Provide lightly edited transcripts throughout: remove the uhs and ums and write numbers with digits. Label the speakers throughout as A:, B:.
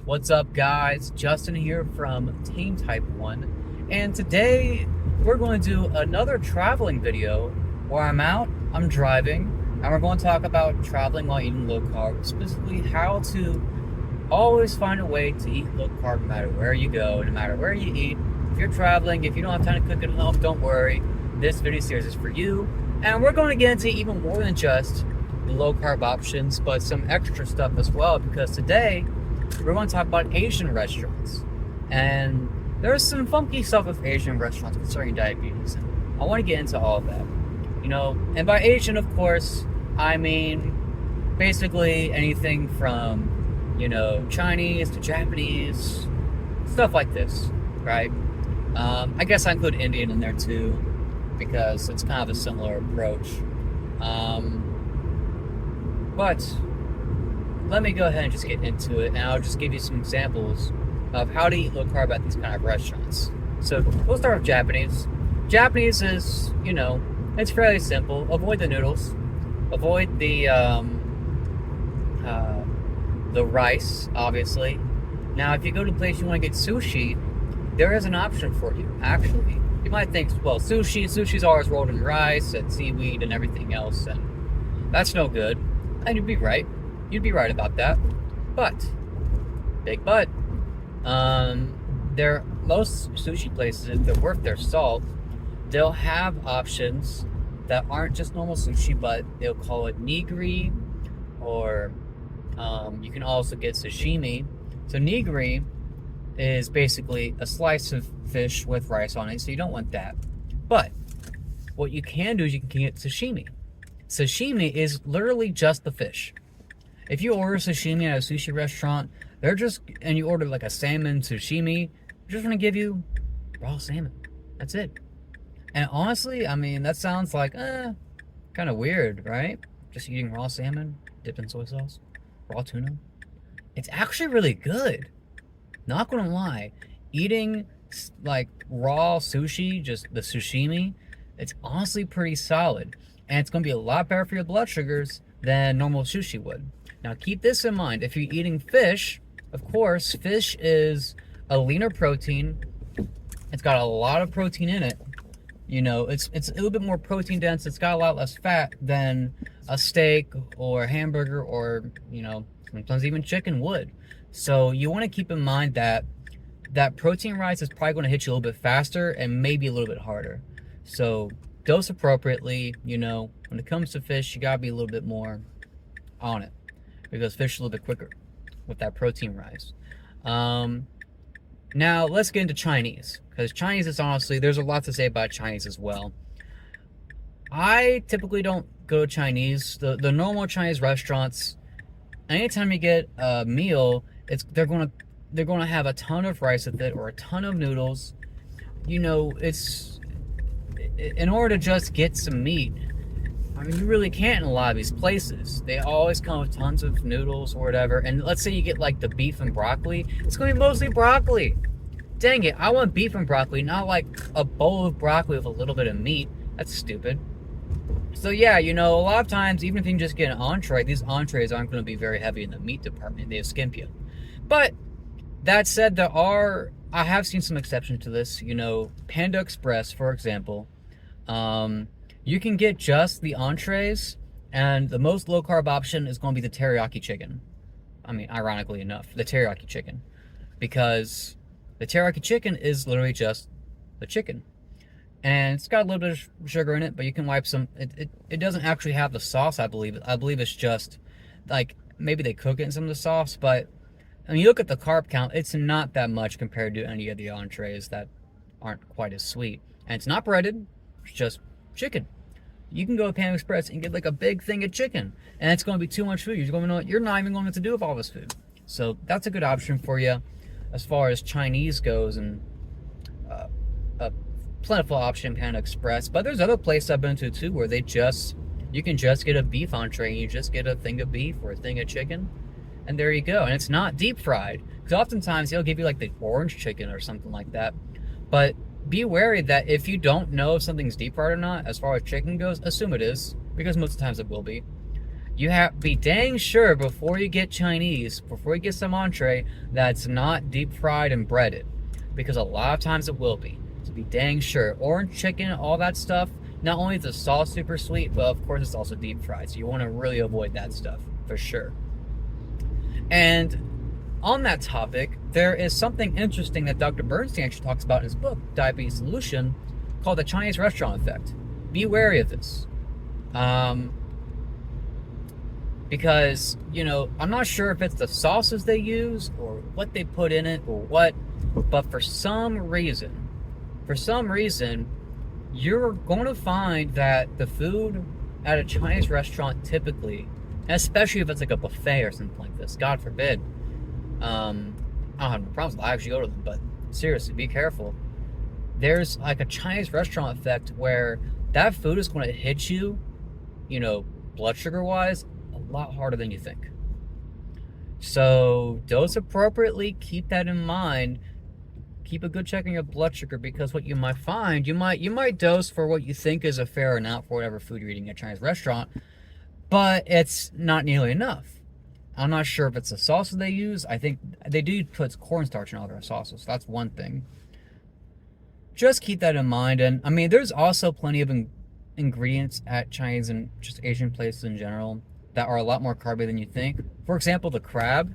A: What's up, guys? Justin here from Team Type 1, and today we're going to do another traveling video where I'm driving, and we're going to talk about traveling while eating low carb, specifically how to always find a way to eat low carb no matter where you go, no matter where you eat. If you're traveling, if you don't have time to cook at home, don't worry. This video series is for you, and we're going to get into even more than just the low carb options, but some extra stuff as well, because today we're going to talk about Asian restaurants. And there's some funky stuff with Asian restaurants concerning diabetes. And I want to get into all of that. And by Asian, of course, I mean basically anything from, Chinese to Japanese, stuff like this, right? I guess I include Indian in there too, because it's kind of a similar approach. But let me go ahead and just get into it, and I'll just give you some examples of how to eat low carb at these kind of restaurants. So we'll start with Japanese. Japanese is, it's fairly simple. Avoid the noodles. Avoid the rice, obviously. Now, if you go to a place you want to get sushi, there is an option for you, actually. You might think, well, sushi's always rolled in rice and seaweed and everything else, and that's no good. And you'd be right. You'd be right about that. But, big but, most sushi places, if they're worth their salt, they'll have options that aren't just normal sushi, but they'll call it nigiri, or you can also get sashimi. So nigiri is basically a slice of fish with rice on it, so you don't want that. But what you can do is you can get sashimi. Sashimi is literally just the fish. If you order sashimi at a sushi restaurant, and you order like a salmon sashimi, they're just gonna give you raw salmon. That's it. And honestly, I mean, that sounds like, kind of weird, right? Just eating raw salmon, dipped in soy sauce, raw tuna. It's actually really good. Not gonna lie. Eating like raw sushi, just the sashimi, it's honestly pretty solid. And it's gonna be a lot better for your blood sugars than normal sushi would. Now keep this in mind. If you're eating fish, of course, fish is a leaner protein. It's got a lot of protein in it. It's a little bit more protein dense. It's got a lot less fat than a steak or a hamburger, or sometimes even chicken would. So you want to keep in mind that protein rise is probably going to hit you a little bit faster and maybe a little bit harder. So dose appropriately. When it comes to fish, you gotta be a little bit more on it, because fish is a little bit quicker with that protein rise. Now let's get into Chinese, because Chinese is honestly, there's a lot to say about Chinese as well. I typically don't go to Chinese. The normal Chinese restaurants, anytime you get a meal, they're gonna have a ton of rice with it, or a ton of noodles. It's in order to just get some meat. I mean, you really can't in a lot of these places. They always come with tons of noodles or whatever. And let's say you get like the beef and broccoli. It's going to be mostly broccoli. Dang it, I want beef and broccoli, not like a bowl of broccoli with a little bit of meat. That's stupid. So yeah, a lot of times, even if you can just get an entree, these entrees aren't going to be very heavy in the meat department. They skimp you. But that said, I have seen some exceptions to this. Panda Express, for example. You can get just the entrees, and the most low carb option is going to be the teriyaki chicken. I mean, ironically enough, the teriyaki chicken, because the teriyaki chicken is literally just the chicken, and it's got a little bit of sugar in it, but you can wipe some. It doesn't actually have the sauce, I believe. I believe it's just like maybe they cook it in some of the sauce, but I mean, you look at the carb count, it's not that much compared to any of the entrees that aren't quite as sweet, and it's not breaded. It's just chicken. You can go to Panda Express and get like a big thing of chicken, and it's going to be too much food. You're not even going to know what to do with all this food. So that's a good option for you as far as Chinese goes, and a plentiful option, Panda Express. But there's other places I've been to too where you can just get a beef entree, and you just get a thing of beef or a thing of chicken, and there you go. And it's not deep fried, because oftentimes they'll give you like the orange chicken or something like that. But be wary that if you don't know if something's deep fried or not, as far as chicken goes, assume it is, because most of the times it will be. You have to be dang sure before you get Chinese, before you get some entree, that's not deep fried and breaded, because a lot of times it will be. So be dang sure. Orange chicken, all that stuff. Not only is the sauce super sweet, but of course it's also deep fried. So you want to really avoid that stuff for sure. And on that topic, there is something interesting that Dr. Bernstein actually talks about in his book, Diabetes Solution, called the Chinese restaurant effect. Be wary of this. Because, I'm not sure if it's the sauces they use or what they put in it or what, but for some reason, you're going to find that the food at a Chinese restaurant typically, especially if it's like a buffet or something like this, God forbid, I don't have no problems. I actually go to them, but seriously, be careful. There's like a Chinese restaurant effect where that food is going to hit you, blood sugar wise, a lot harder than you think. So dose appropriately, keep that in mind. Keep a good check on your blood sugar, because what you might find, you might dose for what you think is a fair amount for whatever food you're eating at a Chinese restaurant, but it's not nearly enough. I'm not sure if it's the sauces they use. I think they do put cornstarch in all their sauces. So that's one thing. Just keep that in mind. And I mean, there's also plenty of ingredients at Chinese and just Asian places in general that are a lot more carby than you think. For example, the crab,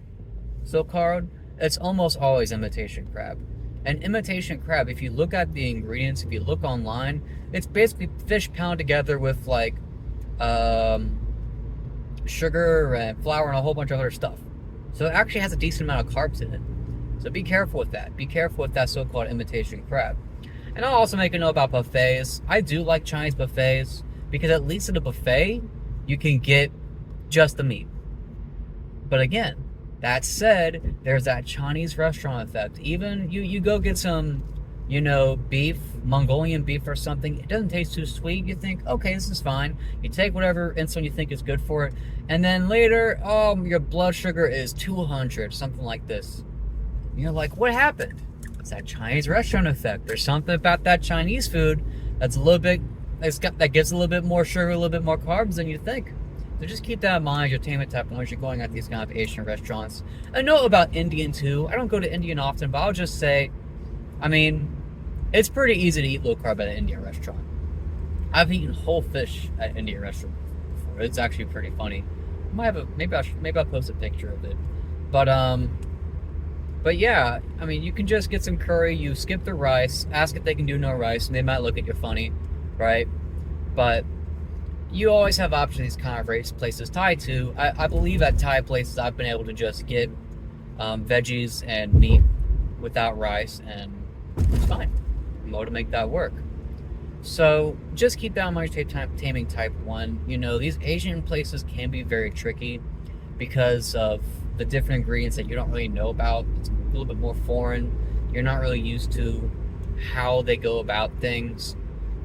A: so-called, it's almost always imitation crab. And imitation crab, if you look at the ingredients, if you look online, it's basically fish pounded together with like sugar and flour and a whole bunch of other stuff. So it actually has a decent amount of carbs in it. So be careful with that. Be careful with that so-called imitation crab. And I'll also make a note about buffets. I do like Chinese buffets because at least at a buffet, you can get just the meat. But again, that said, there's that Chinese restaurant effect. Even you go get some, beef, Mongolian beef or something. It doesn't taste too sweet. You think, okay, this is fine. You take whatever insulin you think is good for it. And then later, your blood sugar is 200, something like this. And you're like, what happened? It's that Chinese restaurant effect. There's something about that Chinese food that's a little bit, that gives a little bit more sugar, a little bit more carbs than you think. So just keep that in mind, your entertainment type when you're going at these kind of Asian restaurants. A note about Indian too. I don't go to Indian often, but I'll just say, it's pretty easy to eat low carb at an Indian restaurant. I've eaten whole fish at an Indian restaurant before. It's actually pretty funny. Maybe I'll post a picture of it. But yeah, you can just get some curry. You skip the rice. Ask if they can do no rice, and they might look at you funny, right? But you always have options these kind of race places. Thai too. I believe at Thai places I've been able to just get veggies and meat without rice, and it's fine. I'm able to make that work. So just keep that in mind. Taming type 1. These Asian places can be very tricky because of the different ingredients that you don't really know about. It's a little bit more foreign. You're not really used to how they go about things.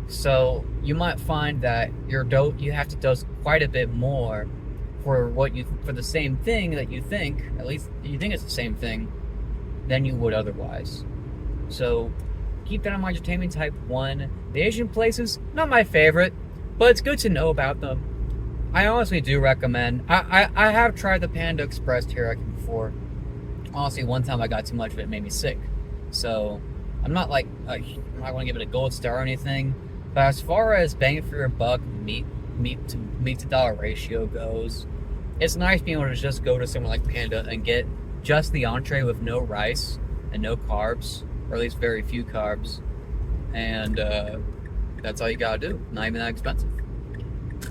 A: So you might find that you have to dose quite a bit more for the same thing that you think, at least you think it's the same thing, than you would otherwise. So keep that in mind. You're taming type 1. The Asian places, not my favorite, but it's good to know about them. I honestly do recommend. I have tried the Panda Express teriyaki before. Honestly, one time I got too much of it, made me sick. So I'm not like I'm not going to give it a gold star or anything. But as far as bang for your buck, meat to dollar ratio goes, it's nice being able to just go to somewhere like Panda and get just the entree with no rice and no carbs, or at least very few carbs, and that's all you gotta do. Not even that expensive.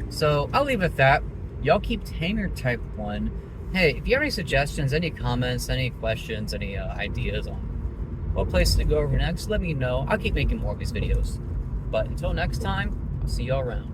A: So I'll leave it at that. Y'all keep taming type 1. Hey, if you have any suggestions, any comments, any questions, any ideas on what place to go over next, let me know. I'll keep making more of these videos. But until next time, I'll see y'all around.